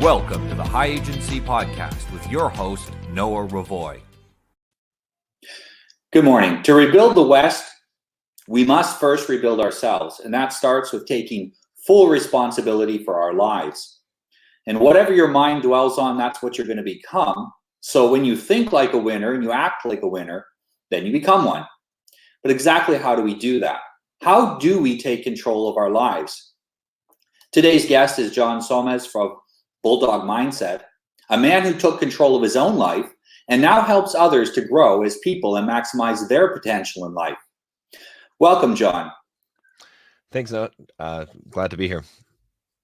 Welcome to the High Agency Podcast with your host, Noah Ravoy. Good morning. To rebuild the West, we must first rebuild ourselves, and that starts with taking full responsibility for our lives. And whatever your mind dwells on, that's what you're going to become. So when you think like a winner and you act like a winner, then you become one. But exactly how do we do that? How do we take control of our lives? Today's guest is Sonmez from Bulldog Mindset, a man who took control of his own life and now helps others to grow as people and maximize their potential in life. Welcome, John. Thanks, Noah. Glad to be here.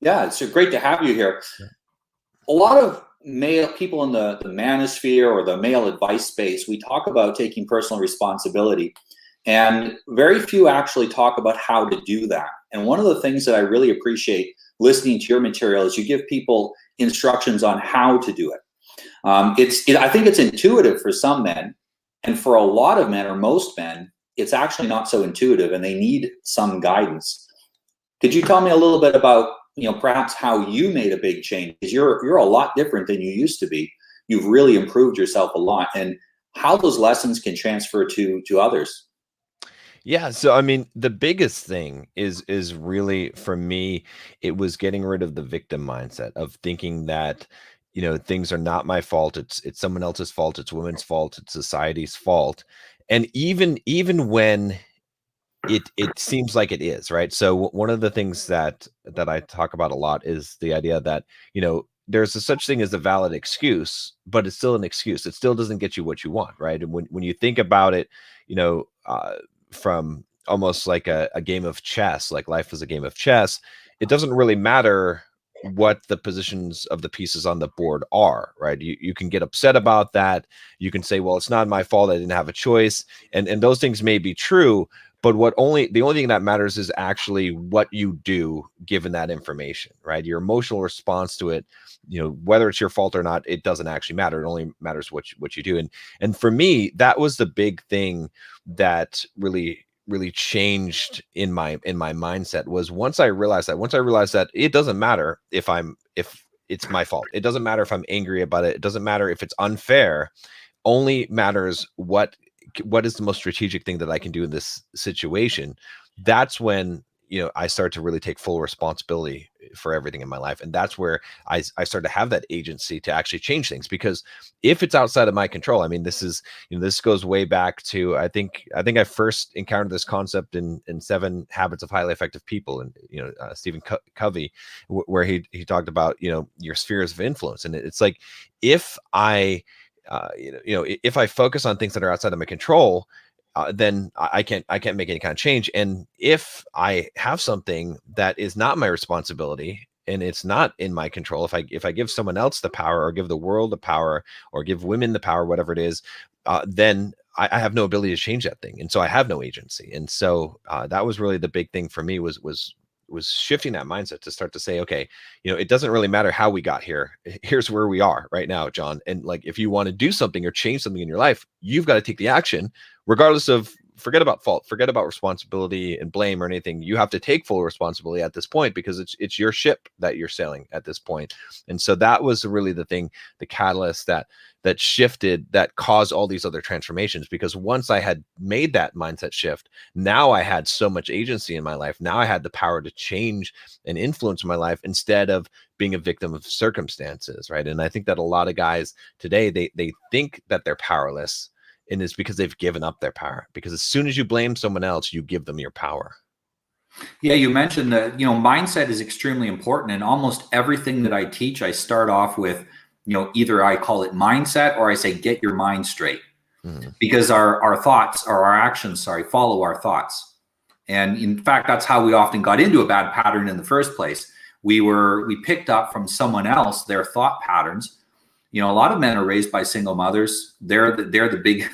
Yeah, it's great to have you here. A lot of male people in the manosphere or the male advice space, we talk about taking personal responsibility, and very few actually talk about how to do that. And one of the things that I really appreciate listening to your material is you give people instructions on how to do it. I think it's intuitive for some men, and for a lot of men or most men, it's actually not so intuitive, and they need some guidance. Could you tell me a little bit about, perhaps how you made a big change? Because you're a lot different than you used to be. You've really improved yourself a lot, and how those lessons can transfer to others. Yeah. So, I mean, the biggest thing is really, for me, it was getting rid of the victim mindset of thinking that, things are not my fault. It's someone else's fault. It's women's fault. It's society's fault. And even when it seems like it is, right? So one of the things that I talk about a lot is the idea that, there's a such thing as a valid excuse, but it's still an excuse. It still doesn't get you what you want, right? And when you think about it, from almost like a game of chess, like life is a game of chess, it doesn't really matter what the positions of the pieces on the board are, right? You can get upset about that. You can say, well, it's not my fault, I didn't have a choice. And those things may be true, but the only thing that matters is actually what you do given that information, right? Your emotional response to it, whether it's your fault or not, it doesn't actually matter. It only matters what you do. And for me, that was the big thing that really changed in my mindset, was once I realized that it doesn't matter if it's my fault. It doesn't matter if I'm angry about it. It doesn't matter if it's unfair. Only matters what is the most strategic thing that I can do in this situation. That's when, I start to really take full responsibility for everything in my life. And that's where I start to have that agency to actually change things, because if it's outside of my control, I mean, this goes way back to, I think I first encountered this concept in 7 Habits of Highly Effective People, and, Stephen Covey, where he talked about, your spheres of influence. And it's like, if I focus on things that are outside of my control, then I can't make any kind of change. And if I have something that is not my responsibility and it's not in my control, if I give someone else the power, or give the world the power, or give women the power, whatever it is, then I have no ability to change that thing. And so I have no agency. And so that was really the big thing for me, was shifting that mindset to start to say, okay, it doesn't really matter how we got here. Here's where we are right now, John. And like, if you want to do something or change something in your life, you've got to take the action, regardless of, forget about fault, forget about responsibility and blame or anything. You have to take full responsibility at this point, because it's your ship that you're sailing at this point. And so that was really the thing, the catalyst that shifted, that caused all these other transformations. Because once I had made that mindset shift, now I had so much agency in my life. Now I had the power to change and influence my life instead of being a victim of circumstances, right? And I think that a lot of guys today, they think that they're powerless, and it's because they've given up their power. Because as soon as you blame someone else, you give them your power. Yeah, you mentioned that, mindset is extremely important. And almost everything that I teach, I start off with, either I call it mindset, or I say, get your mind straight. Because our thoughts, or our actions, follow our thoughts. And in fact, that's how we often got into a bad pattern in the first place. We picked up from someone else their thought patterns. A lot of men are raised by single mothers. They're the big,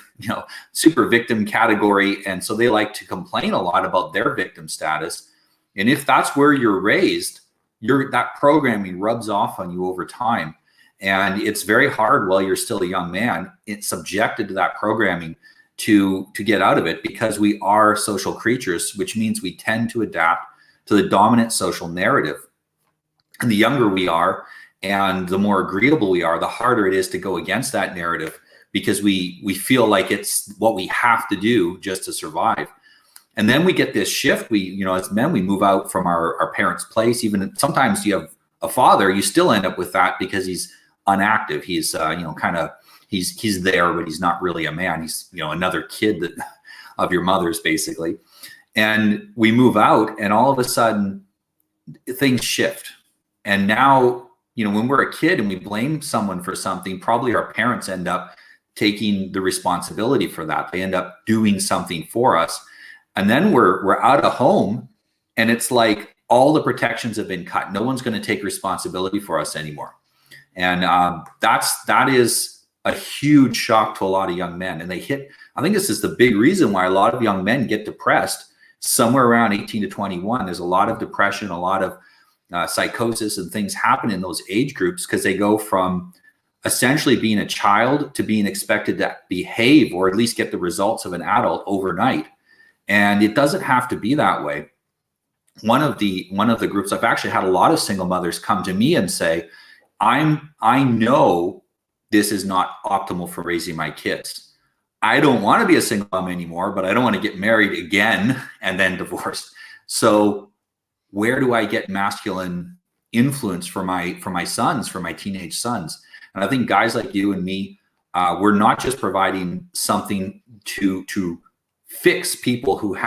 super victim category. And so they like to complain a lot about their victim status. And if that's where you're raised, that programming rubs off on you over time. And it's very hard while you're still a young man, it's subjected to that programming to get out of it, because we are social creatures, which means we tend to adapt to the dominant social narrative. And the younger we are, And the more agreeable we are, the harder it is to go against that narrative, because we feel like it's what we have to do just to survive. And then we get this shift. We, as men, we move out from our parents' place. Even sometimes you have a father, you still end up with that because he's unactive. He's, he's there, but he's not really a man. He's, another kid of your mother's, basically. And we move out, and all of a sudden things shift. And now, when we're a kid and we blame someone for something, probably our parents end up taking the responsibility for that. They end up doing something for us. And then we're out of home, and it's like all the protections have been cut. No one's going to take responsibility for us anymore. And that is a huge shock to a lot of young men. And I think this is the big reason why a lot of young men get depressed somewhere around 18 to 21. There's a lot of depression, a lot of psychosis and things happen in those age groups, because they go from essentially being a child to being expected to behave, or at least get the results of an adult overnight. And it doesn't have to be that way. One of the groups, I've actually had a lot of single mothers come to me and say, I know this is not optimal for raising my kids. I don't want to be a single mom anymore, but I don't want to get married again and then divorced. So where do I get masculine influence for my sons, for my teenage sons? And I think guys like you and me, we're not just providing something to fix people who've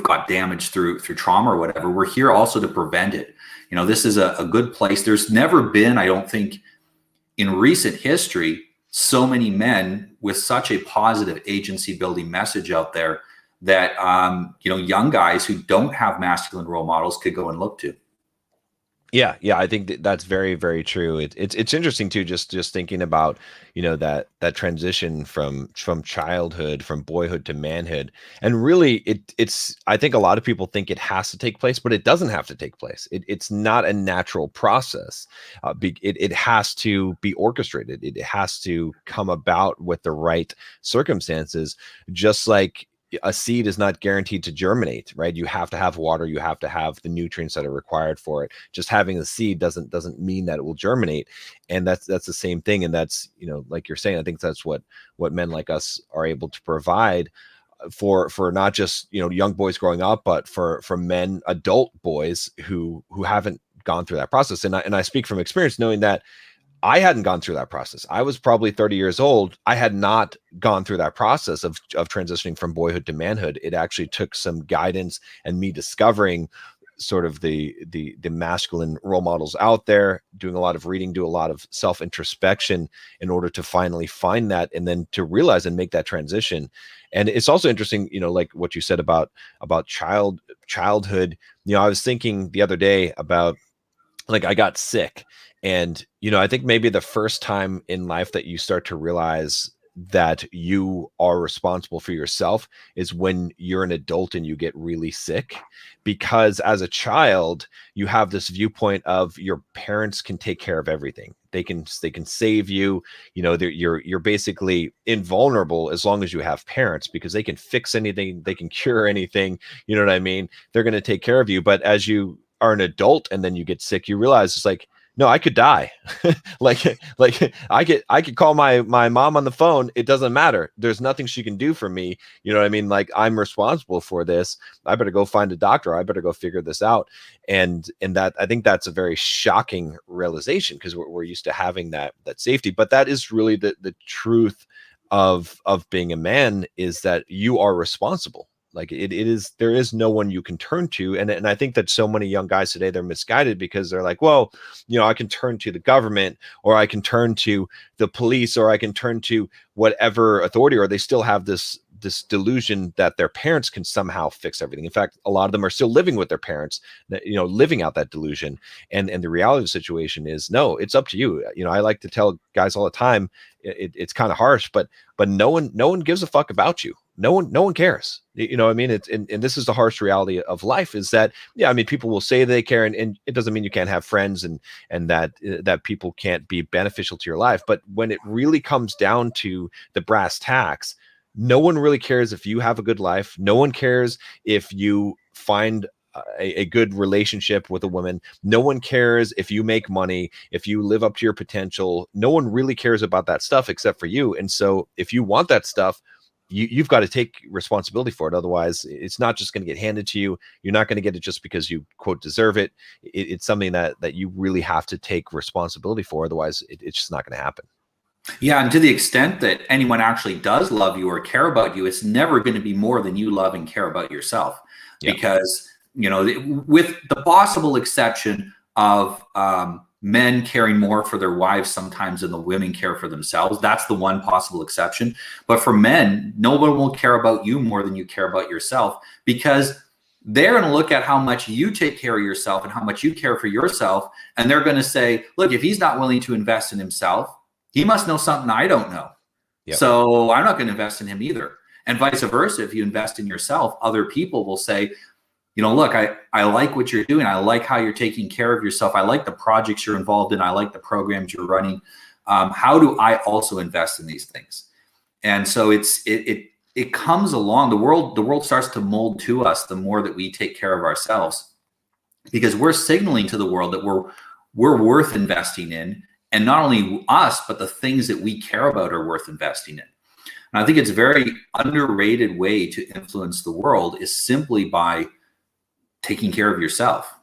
got damage through trauma or whatever. We're here also to prevent it. This is a good place. There's never been, I don't think, in recent history, so many men with such a positive agency building message out there that young guys who don't have masculine role models could go and look to. Yeah, I think that's very, very true. It's interesting too, just thinking about that transition from childhood, from boyhood to manhood, and really it's I think a lot of people think it has to take place, but it doesn't have to take place. It's not a natural process. It has to be orchestrated. It has to come about with the right circumstances, just like a seed is not guaranteed to germinate, right? You have to have water, you have to have the nutrients that are required for it. Just having the seed doesn't mean that it will germinate. And that's the same thing. And that's, like you're saying, I think that's what men like us are able to provide for not just, young boys growing up, but for men, adult boys who haven't gone through that process. And I speak from experience, knowing that I hadn't gone through that process. I was probably 30 years old. I had not gone through that process of transitioning from boyhood to manhood. It actually took some guidance and me discovering sort of the masculine role models out there, doing a lot of reading, do a lot of self-introspection in order to finally find that, and then to realize and make that transition. And it's also interesting, like what you said about childhood. I was thinking the other day about, like, I got sick. And, I think maybe the first time in life that you start to realize that you are responsible for yourself is when you're an adult and you get really sick. Because as a child, you have this viewpoint of your parents can take care of everything. They can save you. You're basically invulnerable as long as you have parents, because they can fix anything, they can cure anything. You know what I mean? They're going to take care of you. But as you are an adult and then you get sick, you realize it's like, no, I could die. like I could call my mom on the phone. It doesn't matter. There's nothing she can do for me. You know what I mean? Like, I'm responsible for this. I better go find a doctor. I better go figure this out. And that, I think that's a very shocking realization, because we're used to having that safety. But that is really the truth of being a man, is that you are responsible. Like, there is no one you can turn to. And I think that so many young guys today, they're misguided, because they're like, well, I can turn to the government, or I can turn to the police, or I can turn to whatever authority, or they still have this delusion that their parents can somehow fix everything. In fact, a lot of them are still living with their parents, living out that delusion. And the reality of the situation is, no, it's up to you. I like to tell guys all the time, it's kind of harsh, but no one gives a fuck about you. No one cares. What I mean? And this is the harsh reality of life, is that, people will say they care, and it doesn't mean you can't have friends and that people can't be beneficial to your life. But when it really comes down to the brass tacks, no one really cares if you have a good life. No one cares if you find a good relationship with a woman. No one cares if you make money, if you live up to your potential. No one really cares about that stuff except for you. And so if you want that stuff, you've got to take responsibility for it. Otherwise, it's not just going to get handed to you. You're not going to get it just because you, quote, deserve it. It's something that you really have to take responsibility for. Otherwise, it's just not going to happen. Yeah, and to the extent that anyone actually does love you or care about you, it's never going to be more than you love and care about yourself. Yeah. Because, with the possible exception of men caring more for their wives sometimes than the women care for themselves, that's the one possible exception. But for men, no one will care about you more than you care about yourself, because they're going to look at how much you take care of yourself and how much you care for yourself. And they're going to say, look, if he's not willing to invest in himself, he must know something I don't know. Yep. So I'm not going to invest in him either. And vice versa. If you invest in yourself, other people will say, look, I like what you're doing. I like how you're taking care of yourself. I like the projects you're involved in. I like the programs you're running. How do I also invest in these things? And so it comes along. The world starts to mold to us the more that we take care of ourselves, because we're signaling to the world that we're worth investing in. And not only us, but the things that we care about are worth investing in. And I think it's a very underrated way to influence the world is simply by taking care of yourself.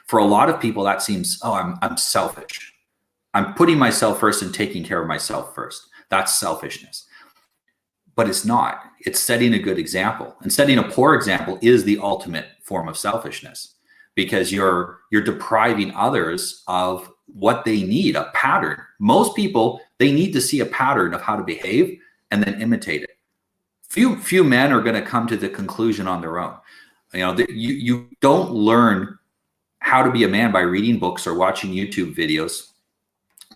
For a lot of people, that seems, I'm selfish. I'm putting myself first and taking care of myself first. That's selfishness. But it's not. It's setting a good example. And setting a poor example is the ultimate form of selfishness, because you're depriving others of what they need, a pattern. Most people, they need to see a pattern of how to behave and then imitate it. Few men are going to come to the conclusion on their own. You don't learn how to be a man by reading books or watching YouTube videos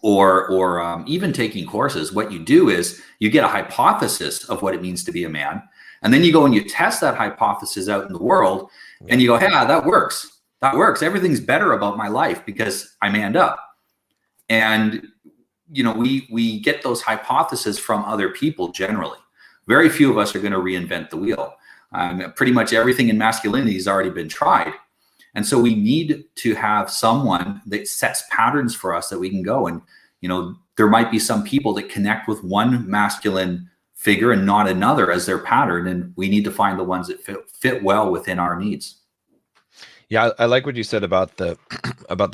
or even taking courses. What you do is you get a hypothesis of what it means to be a man, and then you go and you test that hypothesis out in the world, and you go, hey, that works. That works. Everything's better about my life because I manned up. And, we get those hypotheses from other people generally. Very few of us are going to reinvent the wheel. Pretty much everything in masculinity has already been tried. And so we need to have someone that sets patterns for us that we can go. And, there might be some people that connect with one masculine figure and not another as their pattern. And we need to find the ones that fit well within our needs. Yeah, I like what you said about the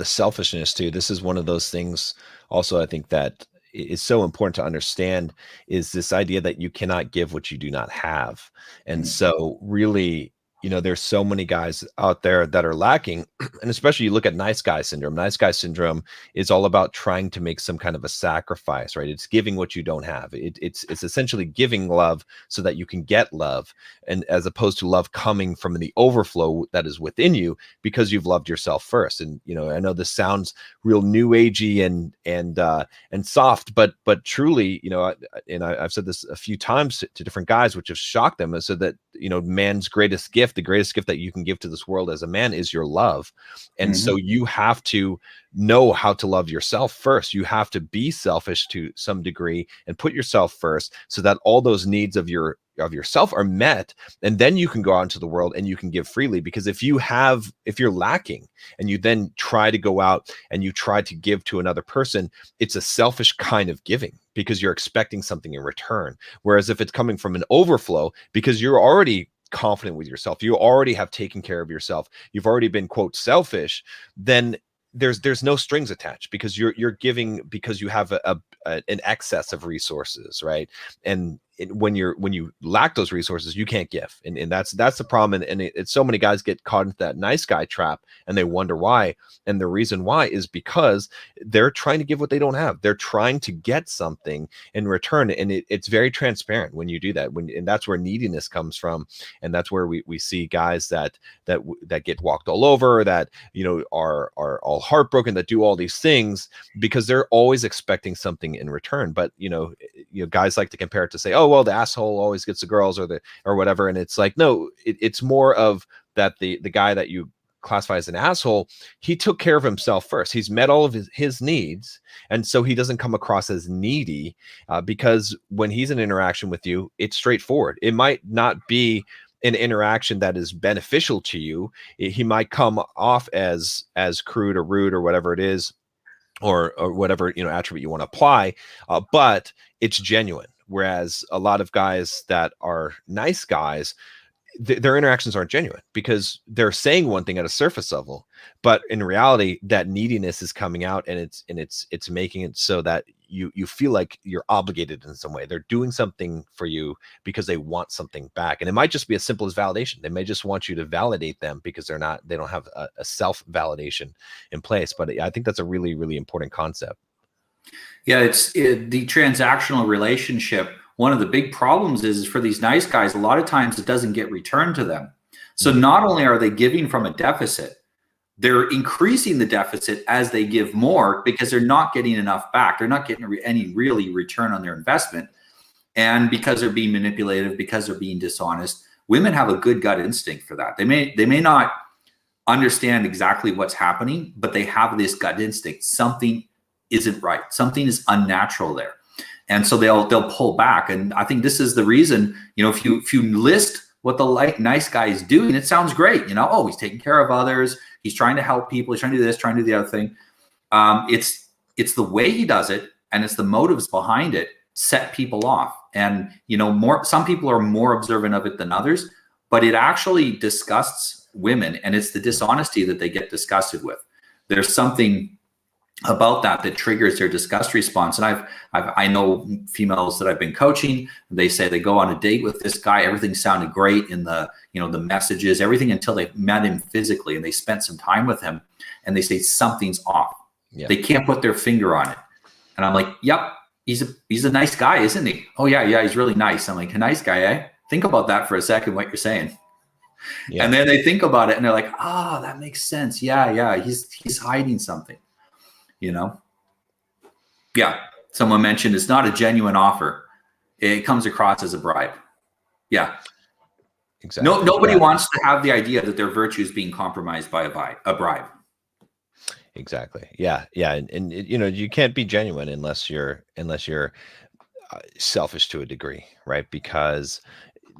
selfishness too. This is one of those things also I think that is so important to understand, is this idea that you cannot give what you do not have. And so really, there's so many guys out there that are lacking, and especially you look at nice guy syndrome. Nice guy syndrome is all about trying to make some kind of a sacrifice, right? It's giving what you don't have. It's essentially giving love so that you can get love, and as opposed to love coming from the overflow that is within you because you've loved yourself first. And I know this sounds real new agey and soft, but truly, I've said this a few times to different guys, which have shocked them, so that man's greatest gift, the greatest gift that you can give to this world as a man, is your love. And so you have to know how to love yourself first. You have to be selfish to some degree and put yourself first, so that all those needs of yourself are met, and then you can go out into the world and you can give freely. Because if you're lacking and you then try to go out and you try to give to another person, it's a selfish kind of giving, because you're expecting something in return. Whereas if it's coming from an overflow, because you're already confident with yourself, you already have taken care of yourself, you've already been, quote, selfish, then there's no strings attached, because you're giving because you have an excess of resources, right? And when you lack those resources, you can't give, and that's the problem. And it's so many guys get caught into that nice guy trap, and they wonder why. And the reason why is because they're trying to give what they don't have. They're trying to get something in return, and it's very transparent when you do that. And that's where neediness comes from, and that's where we see guys that get walked all over, that are all heartbroken, that do all these things because they're always expecting something in return. But guys like to compare it to say, oh well, the asshole always gets the girls or whatever, and it's like, no, it's more of that the guy that you classify as an asshole, he took care of himself first. He's met all of his needs, and so he doesn't come across as needy, because when he's in interaction with you, it's straightforward. It might not be an interaction that is beneficial to you, he might come off as crude or rude or whatever it is, or whatever, you know, attribute you want to apply, but it's genuine. Whereas a lot of guys that are nice guys, their interactions aren't genuine because they're saying one thing at a surface level, but in reality, that neediness is coming out, and it's making it so that you feel like you're obligated in some way. They're doing something for you because they want something back, and it might just be as simple as validation. They may just want you to validate them because they don't have a self validation in place. But I think that's a really, really important concept. Yeah, the transactional relationship. One of the big problems is for these nice guys, a lot of times it doesn't get returned to them. So not only are they giving from a deficit, they're increasing the deficit as they give more because they're not getting enough back. They're not getting any really return on their investment. And because they're being manipulative, because they're being dishonest, women have a good gut instinct for that. They may not understand exactly what's happening, but they have this gut instinct. Something isn't right. Something is unnatural there. And so they'll pull back. And I think this is the reason, you know, if you list what the nice guy is doing, it sounds great. You know, oh, he's taking care of others. He's trying to help people. He's trying to do this, trying to do the other thing. It's the way he does it, and it's the motives behind it set people off. And, you know, some people are more observant of it than others, but it actually disgusts women, and it's the dishonesty that they get disgusted with. There's something about that triggers their disgust response. And I know females that I've been coaching. They say they go on a date with this guy. Everything sounded great in the messages, everything, until they met him physically and they spent some time with him, and they say something's off. Yeah. They can't put their finger on it. And I'm like, yep, he's a nice guy, isn't he? Oh yeah, he's really nice. I'm like, a nice guy, eh? Think about that for a second, what you're saying. Yeah. And then they think about it and they're like, oh, that makes sense. Yeah, he's hiding something. You know, yeah. Someone mentioned it's not a genuine offer; it comes across as a bribe. Yeah, exactly. Nobody wants to have the idea that their virtue is being compromised by a bribe. Exactly. Yeah, and you know, you can't be genuine unless you're selfish to a degree, right? Because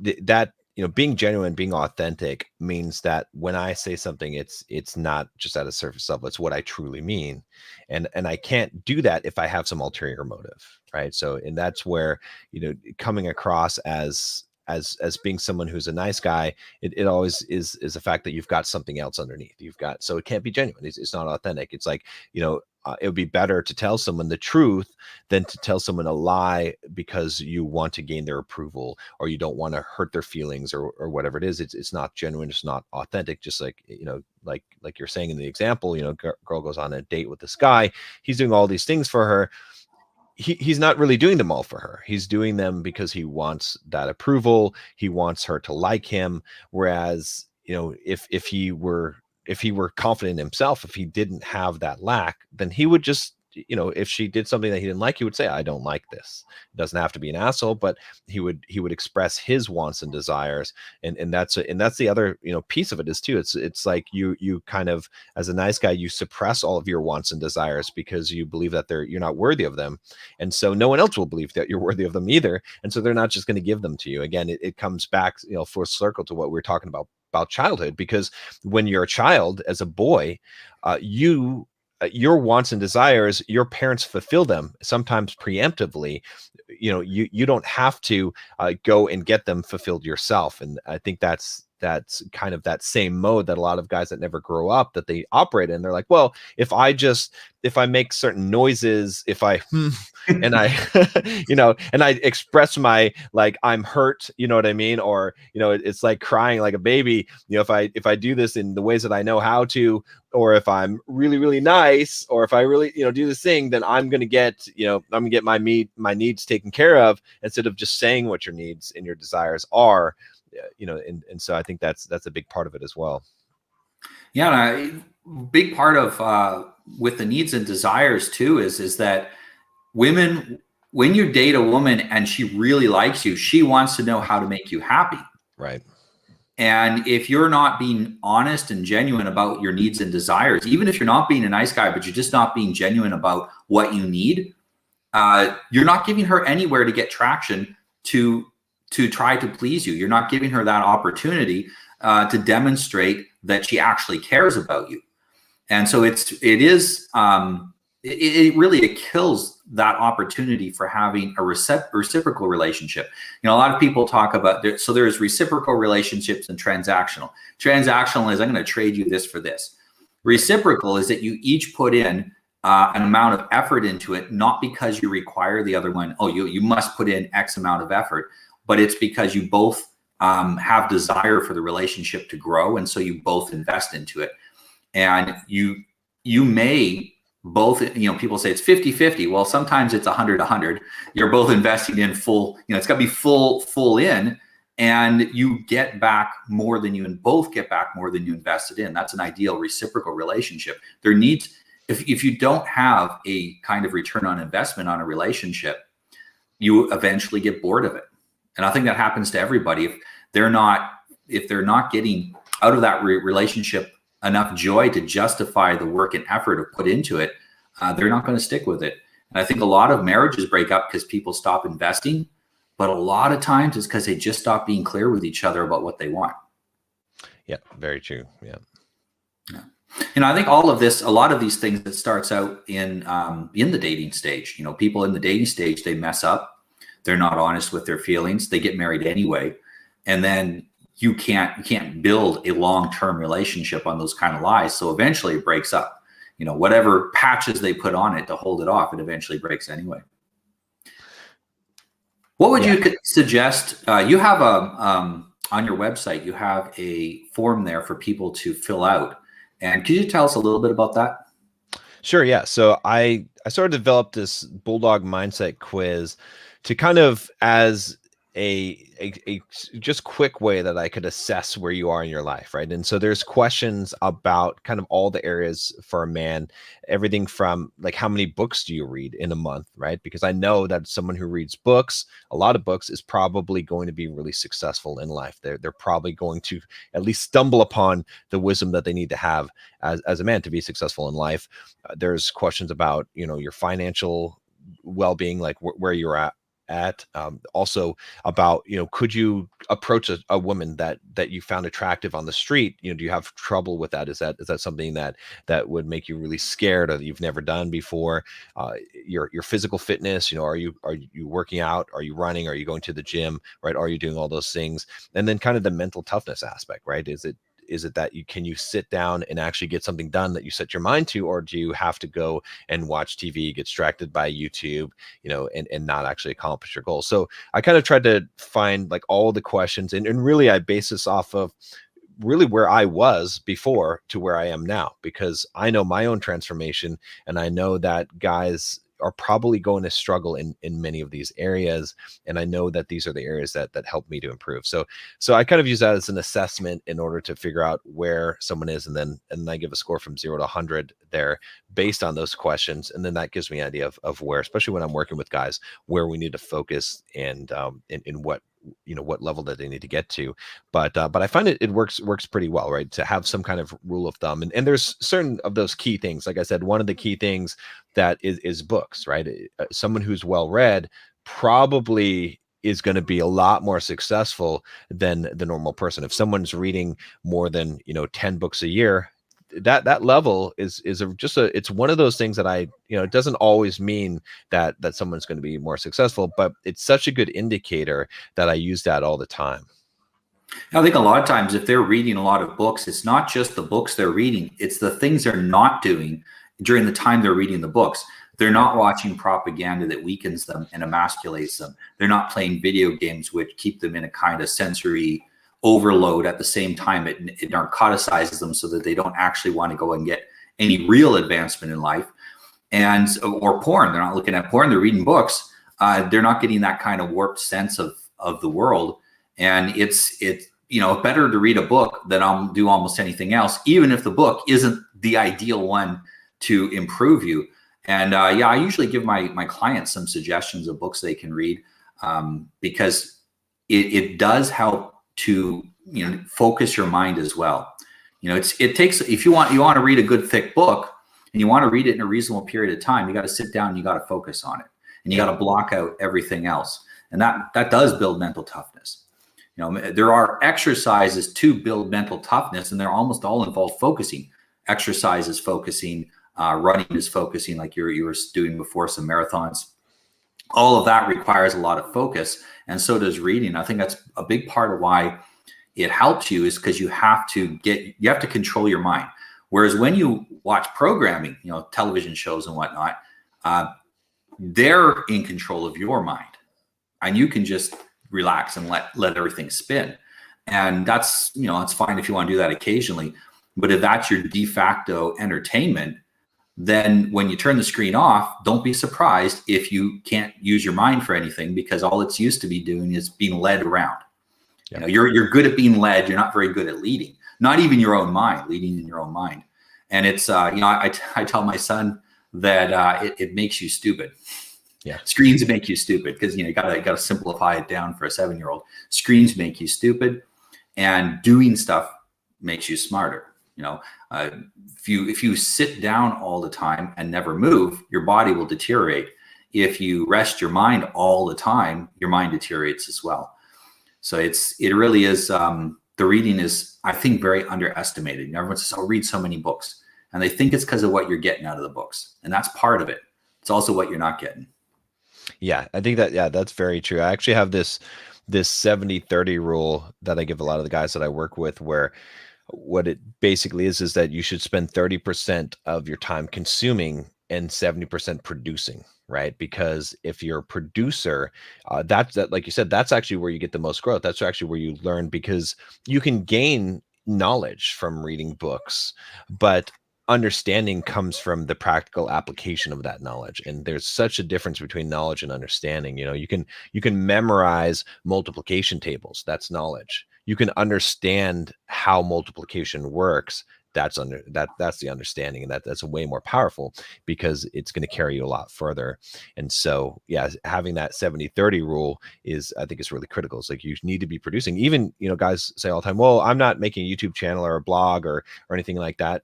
that. You know, being genuine, being authentic means that when I say something, it's not just at a surface level, it's what I truly mean. And I can't do that if I have some ulterior motive, right? So, and that's where, you know, coming across as being someone who's a nice guy, it always is the fact that you've got something else underneath. So it can't be genuine. It's not authentic. It's like, you know, it would be better to tell someone the truth than to tell someone a lie because you want to gain their approval or you don't want to hurt their feelings or whatever it is. It's not genuine. It's not authentic. Just like, you know, like you're saying in the example, you know, girl goes on a date with this guy. He's doing all these things for her. He's not really doing them all for her. He's doing them because he wants that approval. He wants her to like him. Whereas, you know, if he were confident in himself, if he didn't have that lack, then he would just, you know, if she did something that he didn't like, he would say, I don't like this. It doesn't have to be an asshole, but he would express his wants and desires. And that's the other, you know, piece of it is too. It's like you kind of, as a nice guy, you suppress all of your wants and desires because you believe that you're not worthy of them. And so no one else will believe that you're worthy of them either. And so they're not just going to give them to you. Again, it comes back, you know, full circle to what we were talking about childhood, because when you're a child, as a boy, your wants and desires, your parents fulfill them sometimes preemptively. You know, you don't have to go and get them fulfilled yourself. And I think that's kind of that same mode that a lot of guys that never grow up, that they operate in. They're like, well, if I make certain noises, if I and I you know, and I express my, like, I'm hurt, you know what I mean, or, you know, it's like crying like a baby, you know, if I do this in the ways that I know how to, or if I'm really, really nice, or if I really, you know, do this thing, then I'm gonna get my needs taken care of, instead of just saying what your needs and your desires are. You know, and so I think that's a big part of it as well. Yeah, and a big part of with the needs and desires too is that women, when you date a woman and she really likes you, she wants to know how to make you happy. Right. And if you're not being honest and genuine about your needs and desires, even if you're not being a nice guy, but you're just not being genuine about what you need, you're not giving her anywhere to get traction to to try to please you. You're not giving her that opportunity to demonstrate that she actually cares about you. And so it really kills that opportunity for having a reciprocal relationship. A lot of people talk about, so there's reciprocal relationships and transactional. Transactional is, I'm going to trade you this for this. Reciprocal is that you each put in an amount of effort into it, not because you require the other one, you must put in X amount of effort, but it's because you both have desire for the relationship to grow. And so you both invest into it. And you may both, people say it's 50-50. Well, sometimes it's 100-100. You're both investing in full, it's got to be full in, and you get back more than you, and both get back more than you invested in. That's an ideal reciprocal relationship. There needs, if you don't have a kind of return on investment on a relationship, you eventually get bored of it. And I think that happens to everybody. If they're not getting out of that relationship enough joy to justify the work and effort put into it, they're not going to stick with it. And I think a lot of marriages break up because people stop investing, but a lot of times it's because they just stop being clear with each other about what they want. Yeah, very true. Yeah. I think all of this, a lot of these things that starts out in the dating stage. People in the dating stage, they mess up. They're not honest with their feelings. They get married anyway, and then you can't build a long-term relationship on those kind of lies. So eventually it breaks up. Whatever patches they put on it to hold it off, it eventually breaks anyway. What would you suggest? You have on your website, you have a form there for people to fill out. And could you tell us a little bit about that? Sure. Yeah. So I sort of developed this Bulldog mindset quiz to kind of as a just quick way that I could assess where you are in your life, right? And so there's questions about kind of all the areas for a man, everything from like how many books do you read in a month, right? Because I know that someone who reads books, a lot of books, is probably going to be really successful in life. They're probably going to at least stumble upon the wisdom that they need to have as a man to be successful in life. There's questions about, your financial well-being, like where you're at. Also about, could you approach a woman that you found attractive on the street? Do you have trouble with that? Is that something that would make you really scared, or that you've never done before? Your physical fitness, are you working out? Are you running? Are you going to the gym? Right? Are you doing all those things? And then kind of the mental toughness aspect, right? Is it that can you sit down and actually get something done that you set your mind to, or do you have to go and watch TV, get distracted by YouTube, and not actually accomplish your goals? So I kind of tried to find like all the questions, and really I base this off of really where I was before to where I am now, because I know my own transformation, and I know that guys are probably going to struggle in many of these areas. And I know that these are the areas that help me to improve. So I kind of use that as an assessment in order to figure out where someone is. And then I give a score from 0 to 100 there based on those questions. And then that gives me an idea of where, especially when I'm working with guys, where we need to focus and in what level that they need to get to. But I find it works pretty well, right? To have some kind of rule of thumb. And there's certain of those key things. Like I said, one of the key things that is books, right? Someone who's well-read probably is going to be a lot more successful than the normal person. If someone's reading more than 10 books a year, that level is it's one of those things that it doesn't always mean that someone's going to be more successful, but it's such a good indicator that I use that all the time. I think a lot of times if they're reading a lot of books, it's not just the books they're reading, it's the things they're not doing during the time they're reading the books. They're not watching propaganda that weakens them and emasculates them. They're not playing video games which keep them in a kind of sensory overload. At the same time, it narcotizes them so that they don't actually want to go and get any real advancement in life. Or porn. They're not looking at porn, they're reading books. They're not getting that kind of warped sense of the world. And it's better to read a book than do almost anything else, even if the book isn't the ideal one to improve you. And I usually give my clients some suggestions of books they can read, because it does help to focus your mind as well. It takes, if you want to read a good thick book and you want to read it in a reasonable period of time, you got to sit down and you got to focus on it, and you got to block out everything else. And that does build mental toughness. You know, there are exercises to build mental toughness, and they're almost all involve focusing. Exercise is focusing, running is focusing, like you were doing before, some marathons. All of that requires a lot of focus, and so does reading. I think that's a big part of why it helps you, is because you have to control your mind. Whereas when you watch programming, you know, television shows and whatnot, they're in control of your mind, and you can just relax and let everything spin. And that's, you know, it's fine if you want to do that occasionally. But if that's your de facto entertainment, then when you turn the screen off, don't be surprised if you can't use your mind for anything, because all it's used to be doing is being led around. You know, you're good at being led. You're not very good at leading, not even your own mind, leading in your own mind. And it's, you know, I tell my son that it makes you stupid. Yeah. Screens make you stupid, because, you know, you gotta simplify it down for a 7-year-old. Screens make you stupid, and doing stuff makes you smarter. You know, if you sit down all the time and never move, your body will deteriorate. If you rest your mind all the time, your mind deteriorates as well. So it really is, the reading is, I think, very underestimated. You know, everyone says, "I'll read so many books," and they think it's because of what you're getting out of the books, and that's part of it. It's also what you're not getting. Yeah, I think that, yeah, that's very true. I actually have this 70-30 rule that I give a lot of the guys that I work with, where what it basically is that you should spend 30% of your time consuming and 70% producing, right? Because if you're a producer, that, like you said, that's actually where you get the most growth. That's actually where you learn, because you can gain knowledge from reading books, but understanding comes from the practical application of that knowledge. And there's such a difference between knowledge and understanding. You know, you can memorize multiplication tables. That's knowledge. You can understand how multiplication works. That's the understanding, and that's way more powerful, because it's going to carry you a lot further. And so, yeah, having that 70-30 rule I think is really critical. It's like, you need to be producing. Even, you know, guys say all the time, "Well, I'm not making a YouTube channel or a blog or anything like that."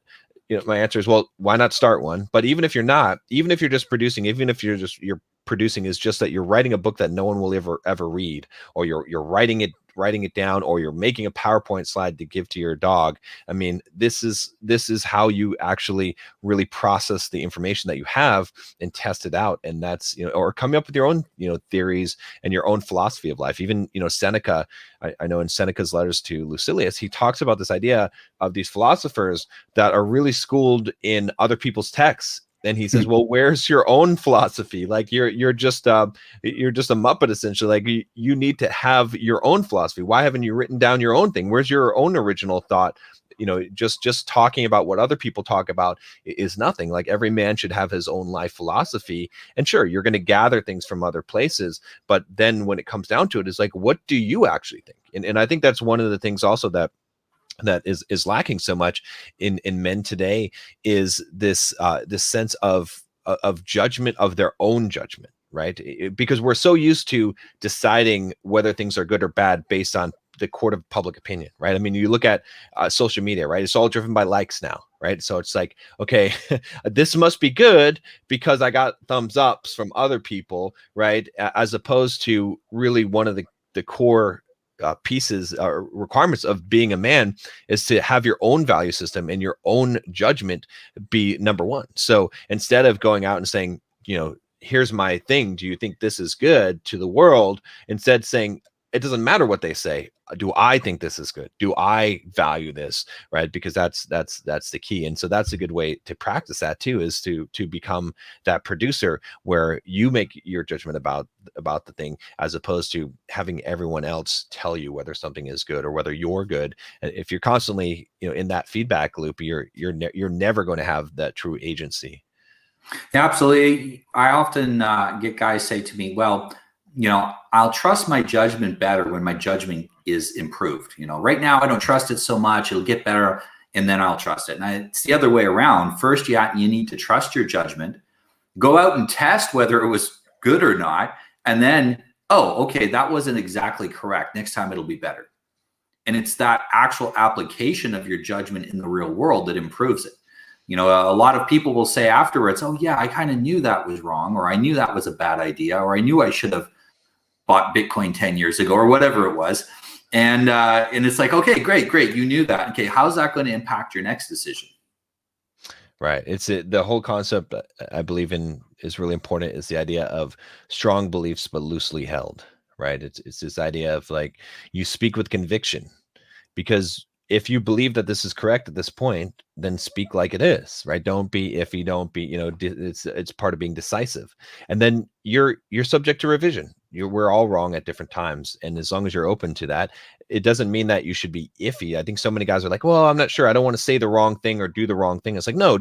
You know, my answer is, well, why not start one? But even if you're not, even if you're just producing, even if you're producing is just that you're writing a book that no one will ever read, or you're writing it down, or you're making a PowerPoint slide to give to your dog. I mean, this is how you actually really process the information that you have and test it out. And that's, you know, or coming up with your own, you know, theories and your own philosophy of life. Even, you know, Seneca, I know in Seneca's letters to Lucilius, he talks about this idea of these philosophers that are really schooled in other people's texts. And he says, well, where's your own philosophy? Like, you're just a Muppet, essentially. Like, you need to have your own philosophy. Why haven't you written down your own thing? Where's your own original thought? You know, just talking about what other people talk about is nothing. Like, every man should have his own life philosophy. And sure, you're going to gather things from other places, but then when it comes down to it, it's like, what do you actually think? And I think that's one of the things also that is lacking so much in men today, is this sense of judgment, of their own judgment, right? Because we're so used to deciding whether things are good or bad based on the court of public opinion, right? I mean, you look at social media, right? It's all driven by likes now, right? So it's like, okay, this must be good because I got thumbs ups from other people, right? As opposed to really one of the core pieces or requirements of being a man is to have your own value system and your own judgment be number one. So instead of going out and saying, you know, here's my thing, do you think this is good, to the world, instead saying, it doesn't matter what they say, do I think this is good? Do I value this? Right? Because that's the key. And so that's a good way to practice that too, is to become that producer where you make your judgment about the thing, as opposed to having everyone else tell you whether something is good or whether you're good. And if you're constantly, you know, in that feedback loop, you're never going to have that true agency. Yeah, absolutely. I often get guys say to me, well, you know, I'll trust my judgment better when my judgment is improved. You know, right now I don't trust it so much. It'll get better, and then I'll trust it. And it's the other way around. First, you need to trust your judgment, go out and test whether it was good or not, and then, oh, okay, that wasn't exactly correct. Next time it'll be better. And it's that actual application of your judgment in the real world that improves it. You know, a lot of people will say afterwards, oh yeah, I kind of knew that was wrong, or I knew that was a bad idea, or I knew I should have bought Bitcoin 10 years ago or whatever it was. And it's like, okay, great. You knew that. Okay. How's that going to impact your next decision? Right. The whole concept I believe in is really important is the idea of strong beliefs, but loosely held, right? It's this idea of like, you speak with conviction, because if you believe that this is correct at this point, then speak like it is, right? Don't be iffy. Don't be, it's part of being decisive. And then you're subject to revision. We're all wrong at different times. And as long as you're open to that, it doesn't mean that you should be iffy. I think so many guys are like, well, I'm not sure. I don't want to say the wrong thing or do the wrong thing. It's like, no,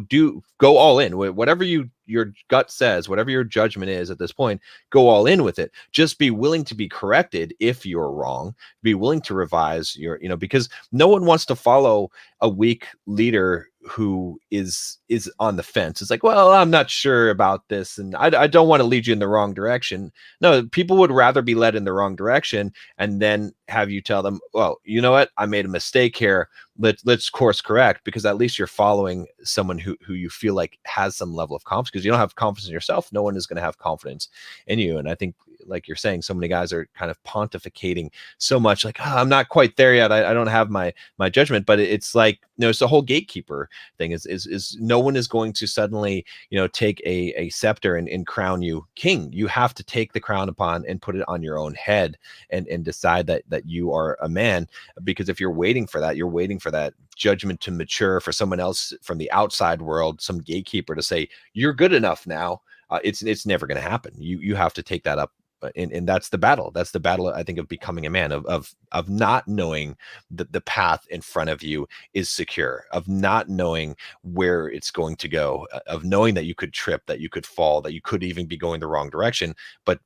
go all in. Whatever your gut says, whatever your judgment is at this point, go all in with it. Just be willing to be corrected if you're wrong. Be willing to revise because no one wants to follow a weak leader who is on the fence. It's like, well, I'm not sure about this, and I don't want to lead you in the wrong direction. No, people would rather be led in the wrong direction and then have you tell them, well, you know what, I made a mistake here. Let's course correct, because at least you're following someone who you feel like has some level of confidence. Because you don't have confidence in yourself, no one is going to have confidence in you. And I think, like you're saying, so many guys are kind of pontificating so much, like, oh, I'm not quite there yet. I don't have my judgment. But it's like, it's the whole gatekeeper thing is no one is going to suddenly, take a scepter and crown you king. You have to take the crown upon and put it on your own head and decide that you are a man. Because if you're waiting for that, you're waiting for that judgment to mature, for someone else from the outside world, some gatekeeper to say, you're good enough now. It's never going to happen. You have to take that up. And that's the battle. That's the battle, I think, of becoming a man, of not knowing that the path in front of you is secure, of not knowing where it's going to go, of knowing that you could trip, that you could fall, that you could even be going the wrong direction, but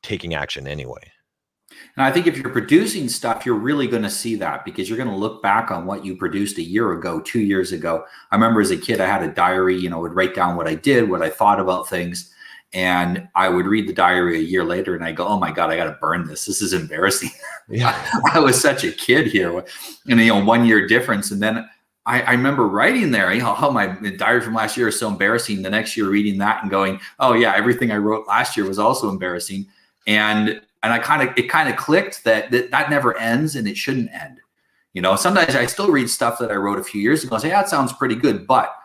taking action anyway. And I think if you're producing stuff, you're really going to see that, because you're going to look back on what you produced a year ago, 2 years ago. I remember as a kid, I had a diary, would write down what I did, what I thought about things. And I would read the diary a year later and I go, oh my God, I got to burn this. This is embarrassing. Yeah. I was such a kid here, and 1 year difference. And then I remember writing there, how my diary from last year is so embarrassing. The next year reading that and going, oh yeah, everything I wrote last year was also embarrassing. And it kind of clicked that never ends, and it shouldn't end. Sometimes I still read stuff that I wrote a few years ago and say, yeah, that sounds pretty good, but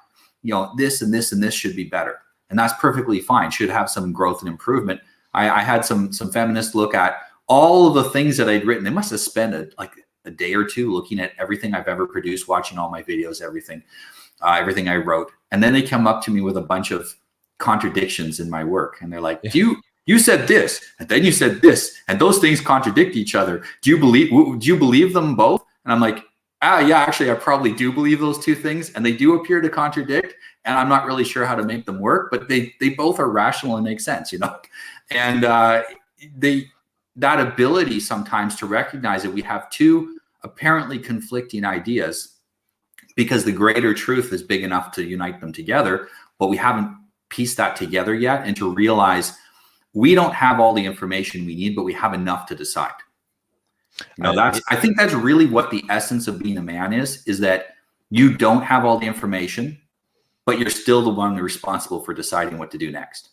this and this and this should be better. And that's perfectly fine. Should have some growth and improvement. I had some feminists look at all of the things that I'd written. They must have spent a day or two looking at everything I've ever produced, watching all my videos, everything I wrote. And then they come up to me with a bunch of contradictions in my work. And they're like, you said this, and then you said this, and those things contradict each other. Do you believe them both? And I'm like, yeah, actually, I probably do believe those two things, and they do appear to contradict, and I'm not really sure how to make them work, but they both are rational and make sense, And that ability sometimes to recognize that we have two apparently conflicting ideas, because the greater truth is big enough to unite them together, but we haven't pieced that together yet, and to realize we don't have all the information we need, but we have enough to decide. I think that's really what the essence of being a man is that you don't have all the information, but you're still the one responsible for deciding what to do next.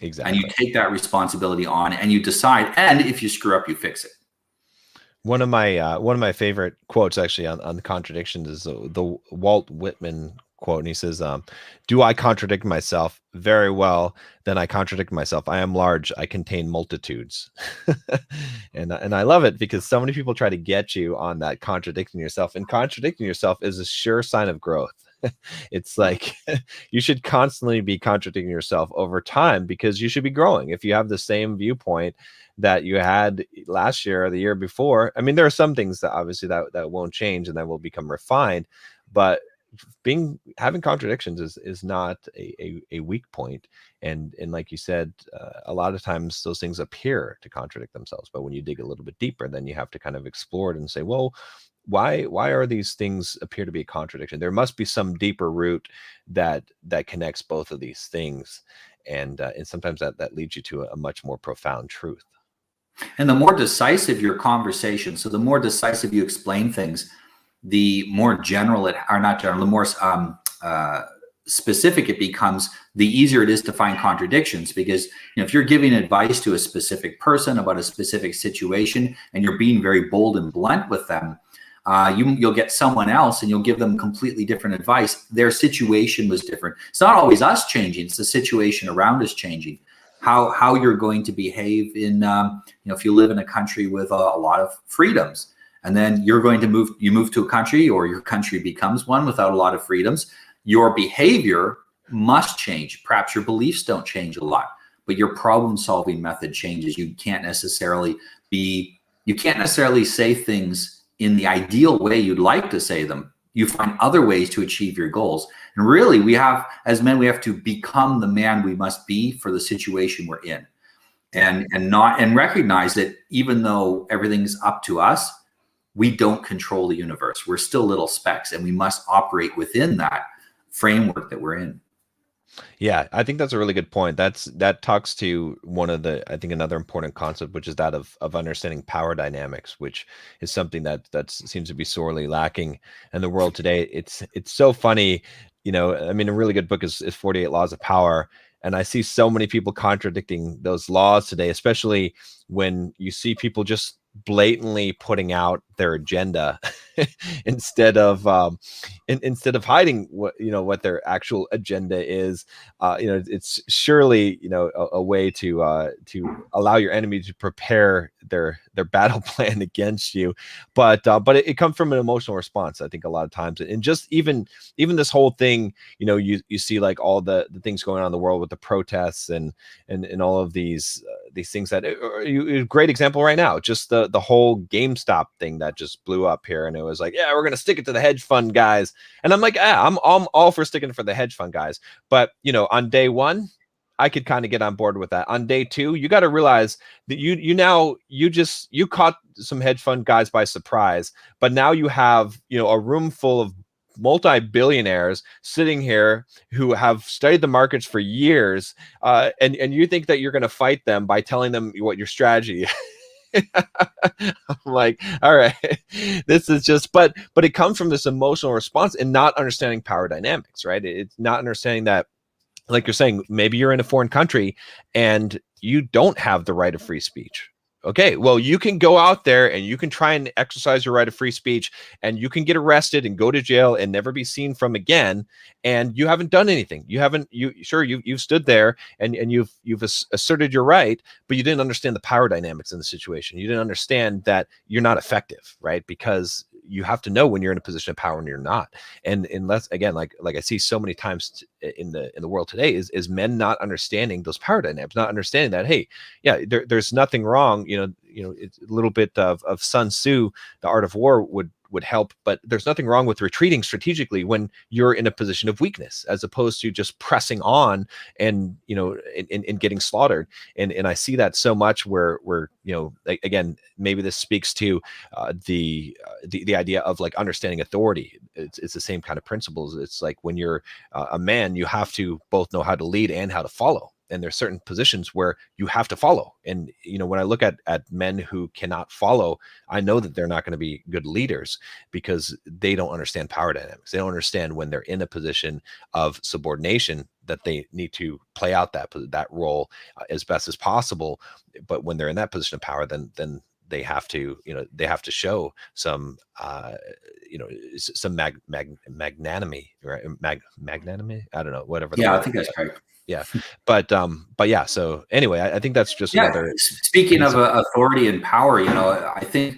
Exactly. And you take that responsibility on and you decide. And if you screw up, you fix it. One of my favorite quotes actually on the contradictions is the Walt Whitman quote. And he says, do I contradict myself? Very well. Then I contradict myself. I am large. I contain multitudes. and I love it, because so many people try to get you on that contradicting yourself, and contradicting yourself is a sure sign of growth. It's like you should constantly be contradicting yourself over time, because you should be growing. If you have the same viewpoint that you had last year or the year before, I mean, there are some things that obviously that won't change and that will become refined, but having contradictions is not a weak point. And like you said, a lot of times those things appear to contradict themselves, but when you dig a little bit deeper, then you have to kind of explore it and say, well, why are these things appear to be a contradiction? There must be some deeper root that connects both of these things, and sometimes that leads you to a much more profound truth. And the more decisive your conversation, so the more decisive you explain things, the more general the more specific it becomes, the easier it is to find contradictions. Because if you're giving advice to a specific person about a specific situation and you're being very bold and blunt with them, you'll get someone else and you'll give them completely different advice. Their situation was different. It's not always us changing, it's the situation around us changing. How you're going to behave in if you live in a country with a lot of freedoms, and then you move to a country, or your country becomes one without a lot of freedoms, your behavior must change. Perhaps your beliefs don't change a lot, but your problem solving method changes. You can't necessarily say things in the ideal way you'd like to say them. You find other ways to achieve your goals. And really, as men, we have to become the man we must be for the situation we're in, and recognize that even though everything's up to us, we don't control the universe. We're still little specks, and we must operate within that framework that we're in. Yeah, I think that's a really good point. That talks to one of the, I think, another important concept, which is that of understanding power dynamics, which is something that seems to be sorely lacking in the world today. It's so funny, I mean, a really good book is 48 Laws of Power. And I see so many people contradicting those laws today, especially when you see people just blatantly putting out their agenda instead of hiding what their actual agenda is. It's surely a way to allow your enemy to prepare their battle plan against you, but it comes from an emotional response, I think, a lot of times. And just even this whole thing, you see like all the things going on in the world with the protests and all of these things that a great example right now, just the whole GameStop thing that just blew up here. And it was like, yeah, we're going to stick it to the hedge fund guys. And I'm like, I'm all for sticking for the hedge fund guys. But, on day one, I could kind of get on board with that. On day two, you got to realize that you caught some hedge fund guys by surprise, but now you have, a room full of multi-billionaires sitting here who have studied the markets for years, and you think that you're going to fight them by telling them what your strategy is. I'm like, all right, this is just, but it comes from this emotional response and not understanding power dynamics, right? It's not understanding that, like you're saying, maybe you're in a foreign country and you don't have the right of free speech. Okay, well, you can go out there and you can try and exercise your right of free speech, and you can get arrested and go to jail and never be seen from again. And you haven't done anything. You've stood there and you've asserted your right, but you didn't understand the power dynamics in the situation. You didn't understand that you're not effective, right? Because you have to know when you're in a position of power and you're not. And unless, again, like I see so many times in the world today, is men not understanding those power dynamics, not understanding that, hey, yeah, there's nothing wrong. It's a little bit of Sun Tzu, The Art of War would help, but there's nothing wrong with retreating strategically when you're in a position of weakness, as opposed to just pressing on and getting slaughtered. And I see that so much where again, maybe this speaks to the idea of like understanding authority. It's the same kind of principles. It's like when you're a man, you have to both know how to lead and how to follow. And there's certain positions where you have to follow. And, when I look at men who cannot follow, I know that they're not going to be good leaders, because they don't understand power dynamics. They don't understand when they're in a position of subordination that they need to play out that role as best as possible. But when they're in that position of power, then they have to, show some, some magnanimity, right? Magnanimity. I don't know, whatever. Yeah, I think that's correct. Yeah. But yeah. So anyway, I think that's just another. Speaking of authority and power, I think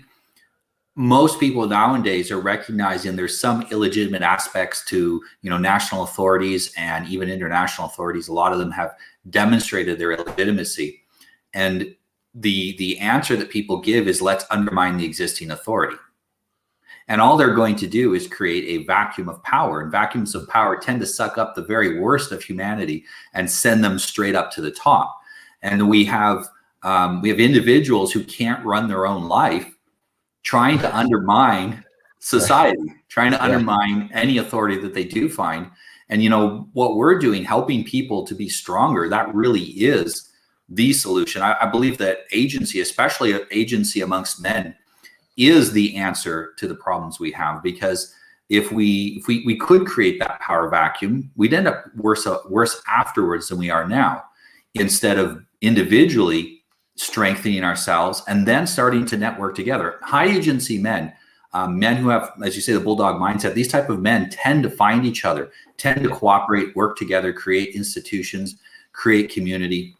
most people nowadays are recognizing there's some illegitimate aspects to, national authorities and even international authorities. A lot of them have demonstrated their illegitimacy. And the answer that people give is, let's undermine the existing authority. And all they're going to do is create a vacuum of power. And vacuums of power tend to suck up the very worst of humanity and send them straight up to the top. And we have individuals who can't run their own life, trying to undermine society, trying to undermine any authority that they do find. And what we're doing, helping people to be stronger, that really is the solution. I believe that agency, especially agency amongst men, is the answer to the problems we have, because if we could create that power vacuum, we'd end up worse afterwards than we are now, instead of individually strengthening ourselves and then starting to network together. High agency men, men who have, as you say, the Bulldog mindset, these type of men tend to find each other, tend to cooperate, work together, create institutions, create community,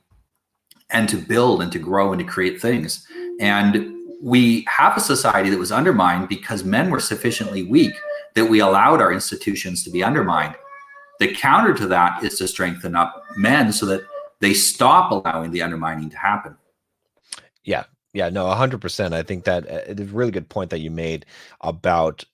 and to build and to grow and to create things. And we have a society that was undermined because men were sufficiently weak that we allowed our institutions to be undermined. The counter to that is to strengthen up men so that they stop allowing the undermining to happen. Yeah. Yeah, no, 100%. I think that it's a really good point that you made about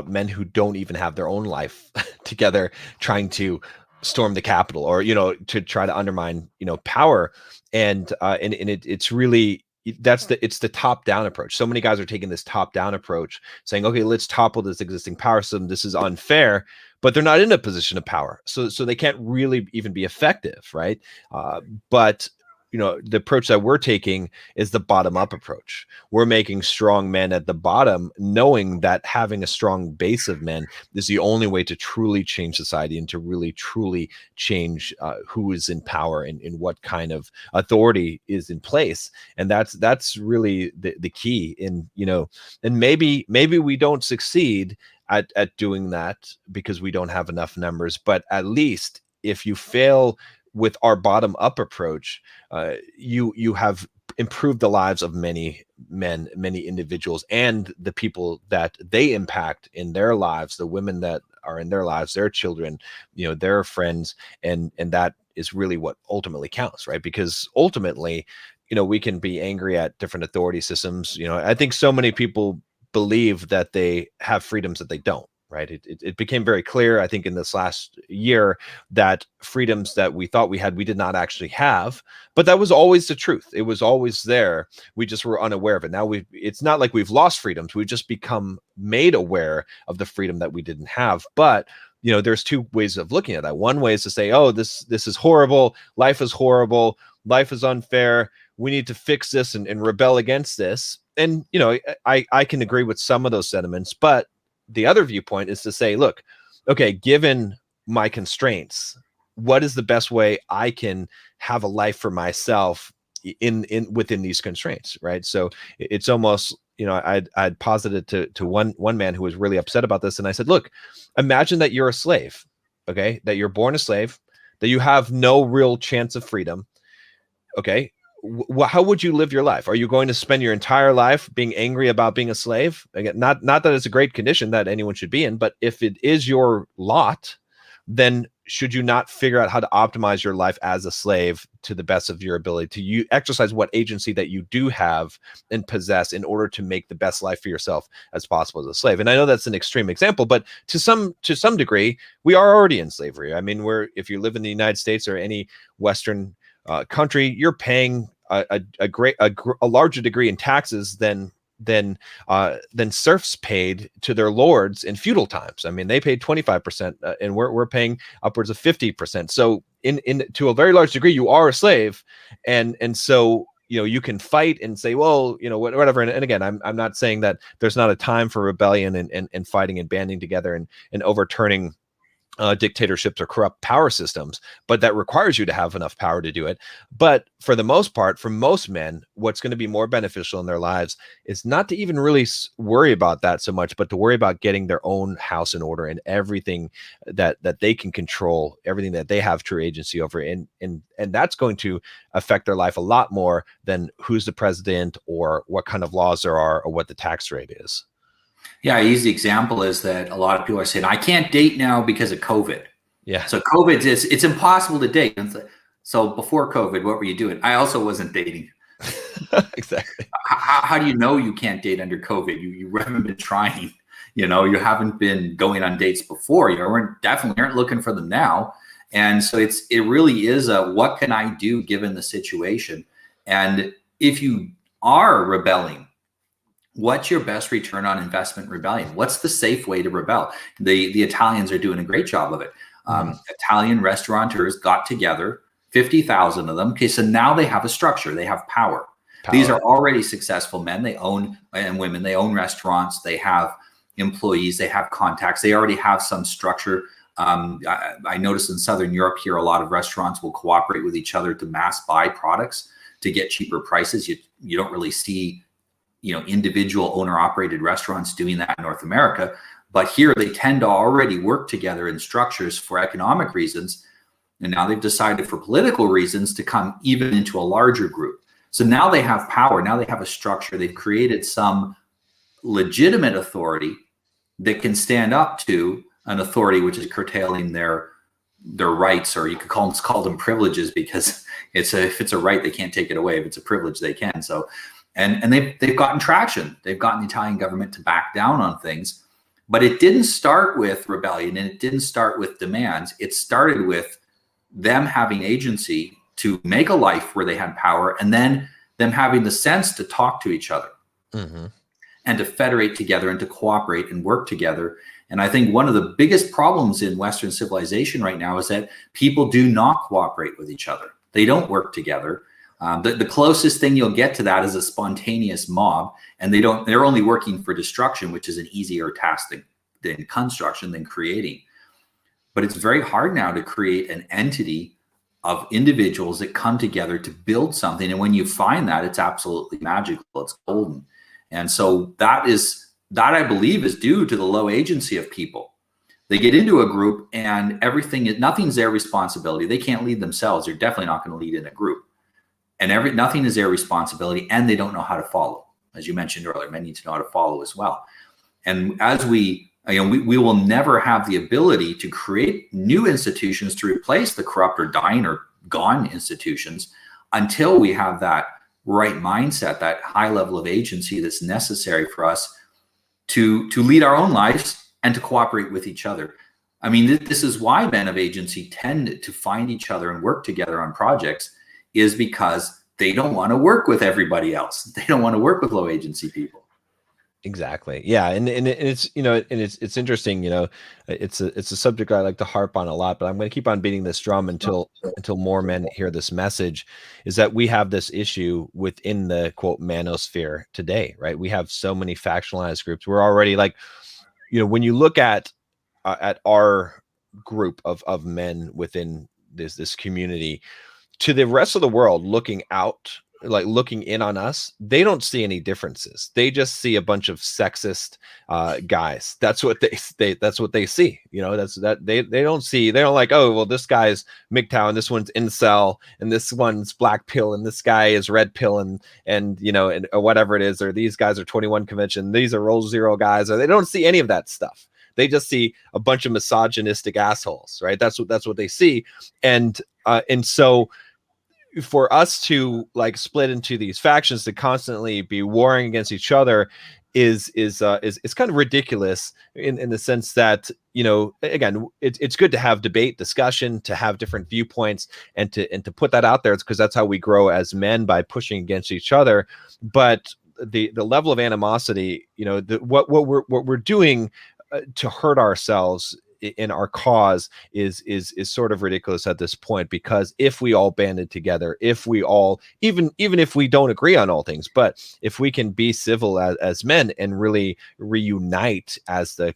men who don't even have their own life together, trying to storm the Capitol, or to try to undermine power, and it's really, it's the top down approach. So many guys are taking this top down approach, saying, okay, let's topple this existing power system. This is unfair, but they're not in a position of power, so they can't really even be effective, right? But the approach that we're taking is the bottom up approach. We're making strong men at the bottom, knowing that having a strong base of men is the only way to truly change society and to really truly change who is in power and what kind of authority is in place. And that's really the key. And maybe we don't succeed at doing that because we don't have enough numbers, but at least if you fail with our bottom up approach, you have improved the lives of many men, many individuals, and the people that they impact in their lives, the women that are in their lives, their children, their friends, and that is really what ultimately counts, right? Because ultimately, we can be angry at different authority systems. I think so many people believe that they have freedoms that they don't. Right. It became very clear, I think, in this last year that freedoms that we thought we had, we did not actually have. But that was always the truth. It was always there. We just were unaware of it. Now it's not like we've lost freedoms. We've just become made aware of the freedom that we didn't have. But there's two ways of looking at that. One way is to say, oh, this is horrible. Life is horrible. Life is unfair. We need to fix this and rebel against this. And I can agree with some of those sentiments, but the other viewpoint is to say, look, okay, given my constraints, what is the best way I can have a life for myself within these constraints, right? So it's almost, I'd posited to one man who was really upset about this, and I said, look, imagine that you're a slave, okay, that you're born a slave, that you have no real chance of freedom, okay. How would you live your life? Are you going to spend your entire life being angry about being a slave? Again, not that it's a great condition that anyone should be in, but if it is your lot, then should you not figure out how to optimize your life as a slave to the best of your ability, to exercise what agency that you do have and possess in order to make the best life for yourself as possible as a slave? And I know that's an extreme example, but to some degree, we are already in slavery. I mean, if you live in the United States or any Western country, you're paying a larger degree in taxes than serfs paid to their lords in feudal times. I mean, they paid 25%, and we're paying upwards of 50%. So to a very large degree, you are a slave, and so you can fight and say, well, whatever. And again, I'm not saying that there's not a time for rebellion and fighting and banding together and overturning dictatorships or corrupt power systems, but that requires you to have enough power to do it. But for the most part, for most men, what's going to be more beneficial in their lives is not to even really worry about that so much, but to worry about getting their own house in order and everything that they can control, everything that they have true agency over. And that's going to affect their life a lot more than who's the president or what kind of laws there are or what the tax rate is. Yeah, an easy example is that a lot of people are saying, I can't date now because of COVID. Yeah. So COVID it's impossible to date. So before COVID, what were you doing? I also wasn't dating. Exactly. How do you know you can't date under COVID? You haven't been trying. You haven't been going on dates before. We're definitely aren't looking for them now. And so it really is what can I do given the situation? And if you are rebelling, what's your best return on investment rebellion? What's the safe way to rebel? The Italians are doing a great job of it. Italian restaurateurs got together, 50,000 of them. Okay, so now they have a structure. They have power. These are already successful men. They own, and women, they own restaurants. They have, employees, they have contacts, they already have some structure. I noticed in Southern Europe here, a lot of restaurants will cooperate with each other to mass buy products to get cheaper prices. You don't really see, individual owner-operated restaurants doing that in North America, but here they tend to already work together in structures for economic reasons, and now they've decided for political reasons to come even into a larger group. So now they have power, now they have a structure, they've created some legitimate authority that can stand up to an authority which is curtailing their rights, or you could call them privileges, because if it's a right, they can't take it away. If it's a privilege, they can. So, and they've gotten traction. They've gotten the Italian government to back down on things, but it didn't start with rebellion, and it didn't start with demands. It started with them having agency to make a life where they had power, and then them having the sense to talk to each other and to federate together and to cooperate and work together. And I think one of the biggest problems in Western civilization right now is that people do not cooperate with each other. They don't work together. The closest thing you'll get to that is a spontaneous mob, and they're only working for destruction, which is an easier task than construction, than creating. But it's very hard now to create an entity of individuals that come together to build something. And when you find that, it's absolutely magical. It's golden. And so that I believe is due to the low agency of people. They get into a group and nothing's their responsibility. They can't lead themselves. They're definitely not going to lead in a group. And nothing is their responsibility, and they don't know how to follow. As you mentioned earlier, men need to know how to follow as well. And as we will never have the ability to create new institutions to replace the corrupt or dying or gone institutions until we have that right mindset, that high level of agency that's necessary for us to lead our own lives and to cooperate with each other. I mean, this is why men of agency tend to find each other and work together on projects, is because they don't want to work with everybody else. They don't want to work with low agency people. Exactly. Yeah. And it's, it's interesting, it's a subject I like to harp on a lot, but I'm going to keep on beating this drum until more men hear this message, is that we have this issue within the quote manosphere today, right? We have so many factionalized groups. We're already like, when you look at our group of men within this community, to the rest of the world looking out, like looking in on us, they don't see any differences. They just see a bunch of sexist guys. That's what that's what they see. They don't like, oh, well, this guy's MGTOW and this one's incel and this one's black pill and this guy is red pill and or whatever it is, or these guys are 21 convention, these are roll zero guys, or they don't see any of that stuff. They just see a bunch of misogynistic assholes, right? That's what they see. And so for us to like split into these factions to constantly be warring against each other is kind of ridiculous in the sense that, again, it's good to have debate, discussion, to have different viewpoints and to put that out there. It's because that's how we grow as men, by pushing against each other. But the level of animosity, what we're doing to hurt ourselves in our cause is sort of ridiculous at this point, because if we all banded together, if we all, even if we don't agree on all things, but if we can be civil as men and really reunite as I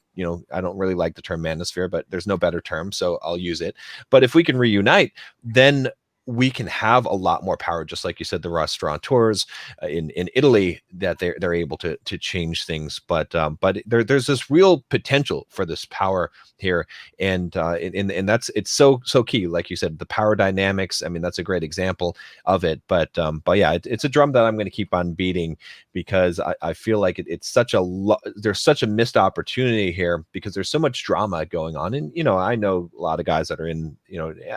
don't really like the term manosphere, but there's no better term, so I'll use it. But if we can reunite, then we can have a lot more power, just like you said, the restaurateurs in Italy, that they're able to change things. But there's this real potential for this power here, and that's, it's so key, like you said, the power dynamics. I mean, that's a great example of it. But yeah, it's a drum that I'm going to keep on beating, because I feel like it's such there's such a missed opportunity here, because there's so much drama going on. And I know a lot of guys that are in,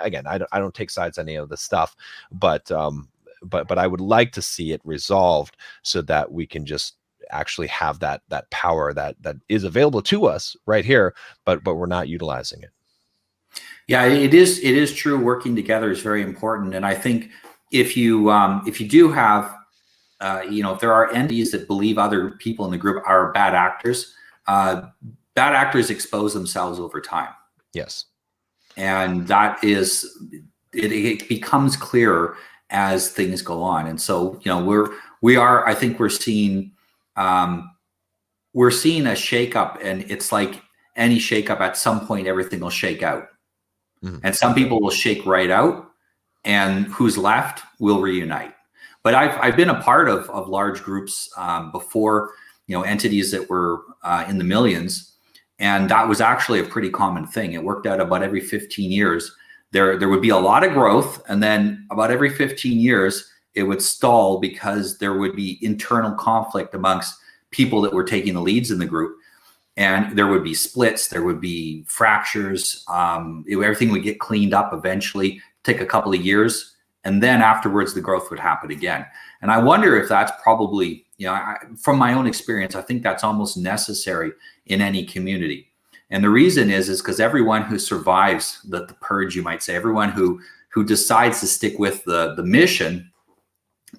again, I don't take sides on any of this stuff, but I would like to see it resolved so that we can just actually have that power that is available to us right here, but we're not utilizing it. Yeah, it is true. Working together is very important. And I think if you do have, if there are entities that believe other people in the group are bad actors expose themselves over time. Yes. And that is, it becomes clearer as things go on. And so, I think we're seeing we're seeing a shakeup, and it's like any shakeup, at some point, everything will shake out. And some people will shake right out, and who's left will reunite. But I've been a part of large groups before, entities that were in the millions, and that was actually a pretty common thing. It worked out about every 15 years. There would be a lot of growth, and then about every 15 years, it would stall because there would be internal conflict amongst people that were taking the leads in the group. And there would be splits, there would be fractures. Everything would get cleaned up eventually, take a couple of years, and then afterwards the growth would happen again. And I wonder if that's probably, from my own experience, I think that's almost necessary in any community. And the reason is because everyone who survives the purge, you might say, everyone who decides to stick with the mission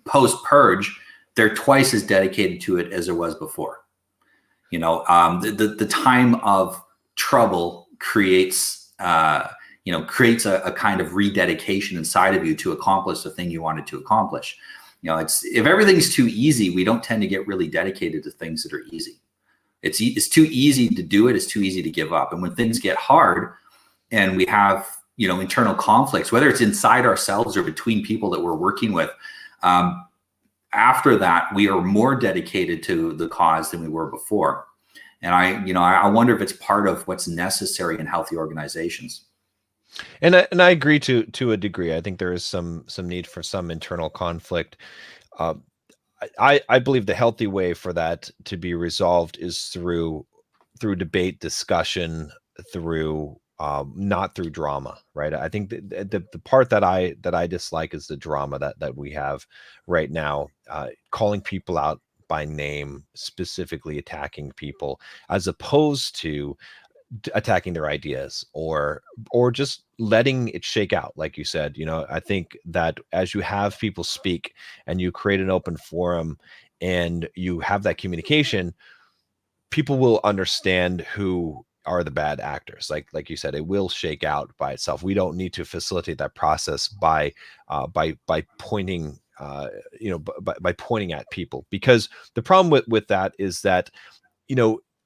post-purge, they're twice as dedicated to it as there was before. The time of trouble creates a kind of rededication inside of you to accomplish the thing you wanted to accomplish. If everything's too easy, we don't tend to get really dedicated to things that are easy. It's too easy to do it. It's too easy to give up. And when things get hard and we have, internal conflicts, whether it's inside ourselves or between people that we're working with, after that, we are more dedicated to the cause than we were before. And I wonder if it's part of what's necessary in healthy organizations. And I agree to a degree. I think there is some need for some internal conflict. I believe the healthy way for that to be resolved is through debate, discussion, through not through drama, right? I think the part that I dislike is the drama that we have right now, calling people out by name, specifically attacking people, as opposed to attacking their ideas or just letting it shake out. Like you said, I think that as you have people speak and you create an open forum and you have that communication, people will understand who are the bad actors. Like you said, it will shake out by itself. We don't need to facilitate that process by pointing by pointing at people, because the problem with that is that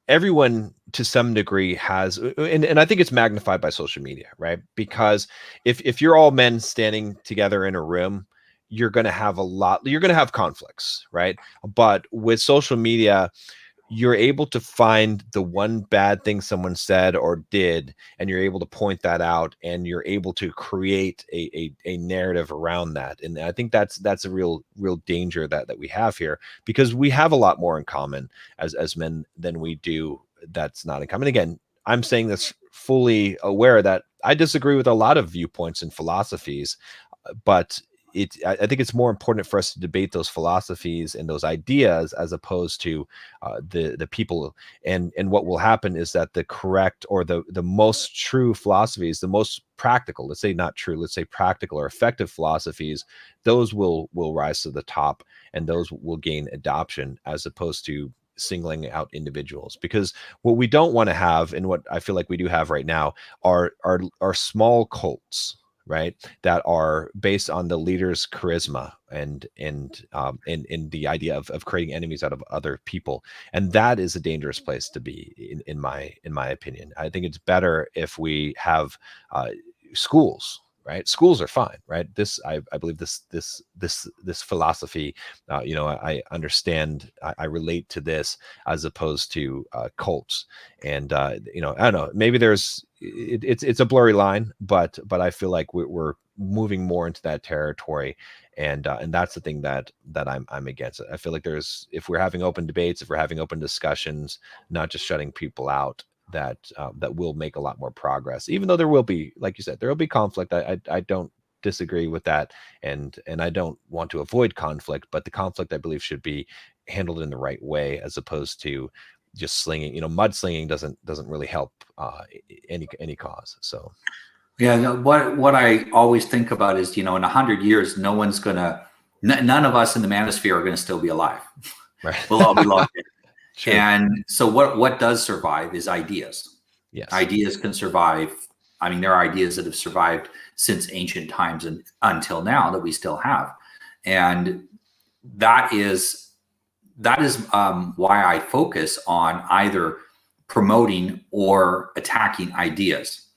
everyone to some degree has, and I think it's magnified by social media, right? Because if you're all men standing together in a room, you're going to have conflicts, right? But with social media, you're able to find the one bad thing someone said or did, and you're able to point that out, and you're able to create a narrative around that. And I think that's a real danger that we have here, because we have a lot more in common as men than we do that's not in common. Again, I'm saying this fully aware that I disagree with a lot of viewpoints and philosophies, but I think it's more important for us to debate those philosophies and those ideas as opposed to the people. And what will happen is that the correct or the most true philosophies, the most practical, let's say not true, let's say practical or effective philosophies, those will rise to the top, and those will gain adoption, as opposed to singling out individuals. Because what we don't want to have, and what I feel like we do have right now, are small cults, right, that are based on the leader's charisma and the idea of creating enemies out of other people. And that is a dangerous place to be, in my opinion. I think it's better if we have schools, right? Schools are fine, right? I believe this philosophy, I understand, I relate to this, as opposed to cults. And I don't know, maybe it's a blurry line, but I feel like we're moving more into that territory, and that's the thing that I'm against. I feel like if we're having open debates, if we're having open discussions, not just shutting people out, that will make a lot more progress. Even though there will be, like you said, there will be conflict. I don't disagree with that, and I don't want to avoid conflict, but the conflict, I believe, should be handled in the right way, as opposed to just slinging. Mudslinging doesn't really help any cause. So yeah, what I always think about is, in 100 years, none of us in the manosphere are going to still be alive. Right. We'll all be long dead. True. And so what does survive is ideas. Yes. Ideas can survive. I mean, there are ideas that have survived since ancient times and until now that we still have. And that is that is why I focus on either promoting or attacking ideas,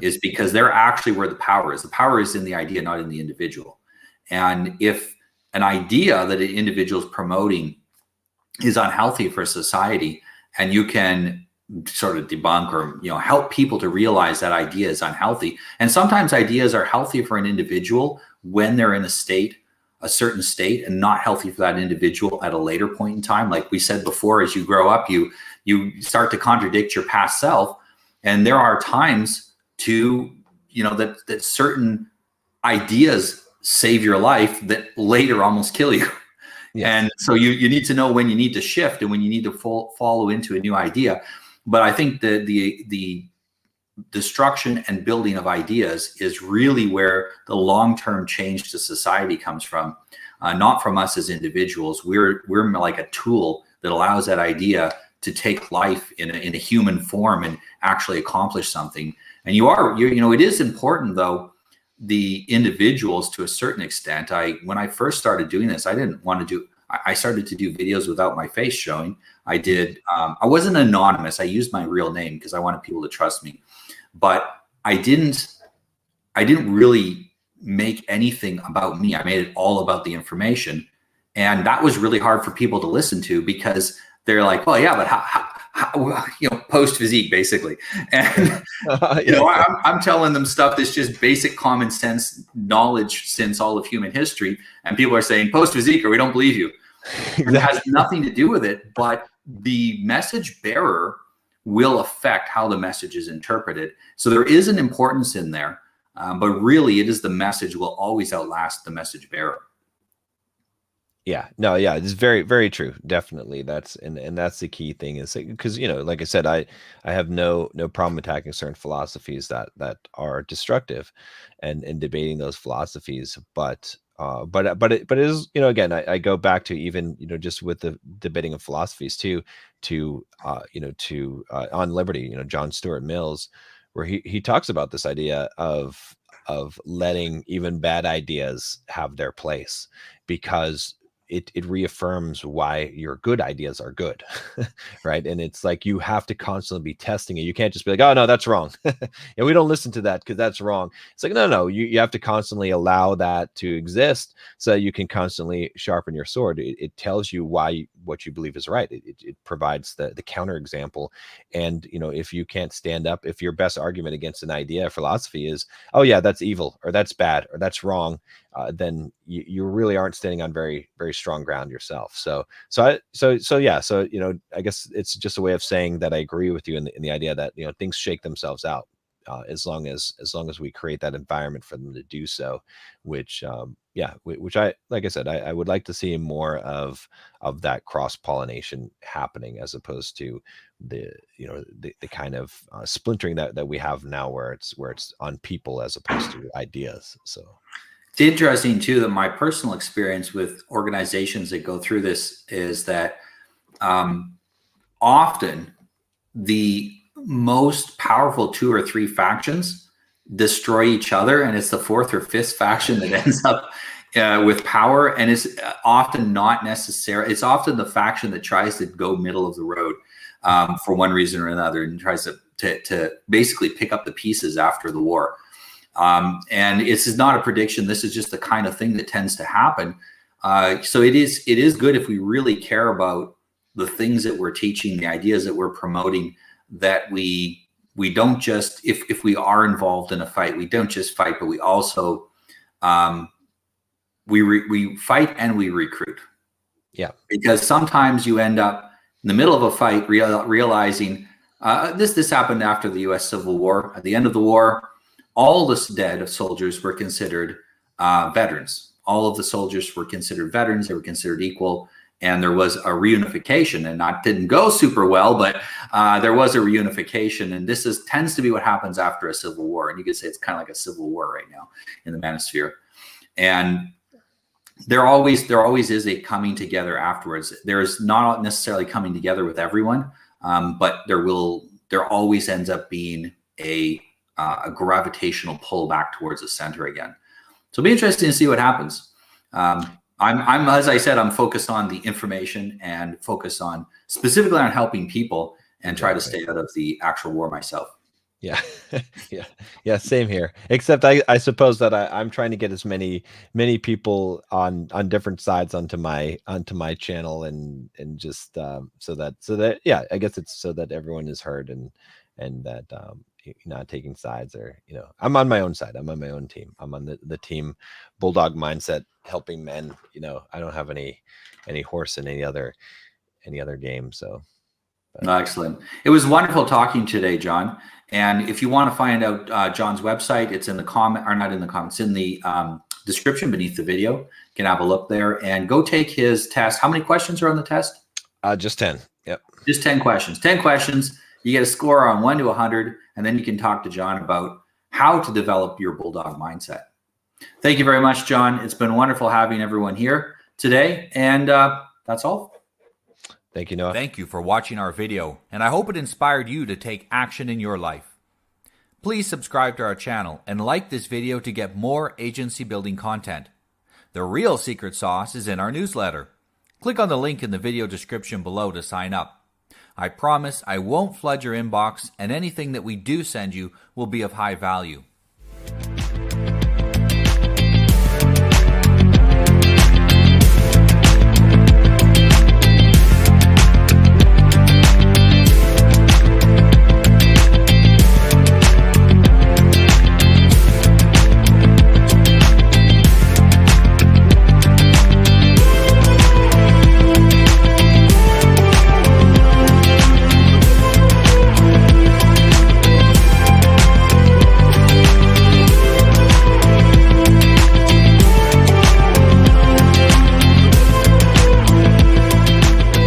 is because they're actually where the power is. The power is in the idea, not in the individual. And if an idea that an individual is promoting is unhealthy for society, and you can sort of debunk or help people to realize that idea is unhealthy. And sometimes ideas are healthy for an individual when they're in a certain state, and not healthy for that individual at a later point in time. Like we said before, as you grow up, you start to contradict your past self, and there are times to that certain ideas save your life that later almost kill you. Yes. And so you need to know when you need to shift and when you need to follow into a new idea. But I think the destruction and building of ideas is really where the long-term change to society comes from, not from us as individuals. We're like a tool that allows that idea to take life in a human form and actually accomplish something. And it is important, though, the individuals to a certain extent. When I first started doing this, I started to do videos without my face showing. I wasn't anonymous. I used my real name because I wanted people to trust me. But I didn't really make anything about me. I made it all about the information. And that was really hard for people to listen to, because they're like, well, yeah, but how post physique, basically. And, I'm telling them stuff that's just basic common sense knowledge since all of human history. And people are saying post physique, or we don't believe you. Exactly. It has nothing to do with it, but the message bearer will affect how the message is interpreted. So there is an importance in there, but really it is the message will always outlast the message bearer. Yeah, no, yeah, it's very, very true. Definitely. That's the key thing, is because, like I said, I have no problem attacking certain philosophies that are destructive and debating those philosophies. But it is, again, I go back to even, just with the debating of philosophies to On Liberty, John Stuart Mill's, where he talks about this idea of letting even bad ideas have their place, because it reaffirms why your good ideas are good, right? And it's like you have to constantly be testing it. You can't just be like, oh no, that's wrong. And we don't listen to that because that's wrong. It's like, no, you have to constantly allow that to exist so that you can constantly sharpen your sword. It tells you what you believe is right. It provides the counterexample. And if you can't stand up, if your best argument against an idea or philosophy is, oh yeah, that's evil, or that's bad, or that's wrong, then you really aren't standing on very, very strong ground yourself. So I guess it's just a way of saying that I agree with you in the idea that things shake themselves out as long as we create that environment for them to do so, which I, like I said, I would like to see more of that cross-pollination happening, as opposed to the kind of splintering that we have now, where it's on people as opposed to ideas. So it's interesting too that my personal experience with organizations that go through this is that often the most powerful 2 or 3 factions destroy each other, and it's the 4th or 5th faction that ends up with power. And it's often not necessary. It's often the faction that tries to go middle of the road for one reason or another, and tries to basically pick up the pieces after the war. And this is not a prediction. This is just the kind of thing that tends to happen. So it is good, if we really care about the things that we're teaching, the ideas that we're promoting, that we don't just, if we are involved in a fight, we don't just fight, but we also we fight and we recruit. Yeah, because sometimes you end up in the middle of a fight realizing this happened after the U.S. Civil War. At the end of the war, all the dead soldiers were considered veterans. All of the soldiers were considered veterans. They were considered equal. And there was a reunification, and that didn't go super well, but there was a reunification. And this tends to be what happens after a civil war. And you could say it's kind of like a civil war right now in the manosphere. And there always is a coming together afterwards. There's not necessarily coming together with everyone, but there always ends up being a gravitational pull back towards the center again. So it'll be interesting to see what happens. I'm as I said, I'm focused on the information and focus on specifically on helping people and try to stay out of the actual war myself. Yeah. Yeah. Same here. Except I suppose that I'm trying to get as many people on different sides onto my channel and just so that yeah, I guess it's so that everyone is heard and that you're not taking sides or I'm on my own side. I'm on my own team. I'm on the team Bulldog mindset, helping men. I don't have any horse in any other game. So. Excellent. It was wonderful talking today, John. And if you want to find out John's website, it's in the comment, or not in the comments, in the description beneath the video. You can have a look there and go take his test. How many questions are on the test? Just 10. Yep. Just 10 questions. 10 questions. You get a score on 1 to 100, and then you can talk to John about how to develop your Bulldog mindset. Thank you very much, John. It's been wonderful having everyone here today. And that's all. Thank you, Noah. Thank you for watching our video, and I hope it inspired you to take action in your life. Please subscribe to our channel and like this video to get more agency building content. The real secret sauce is in our newsletter. Click on the link in the video description below to sign up. I promise I won't flood your inbox, and anything that we do send you will be of high value.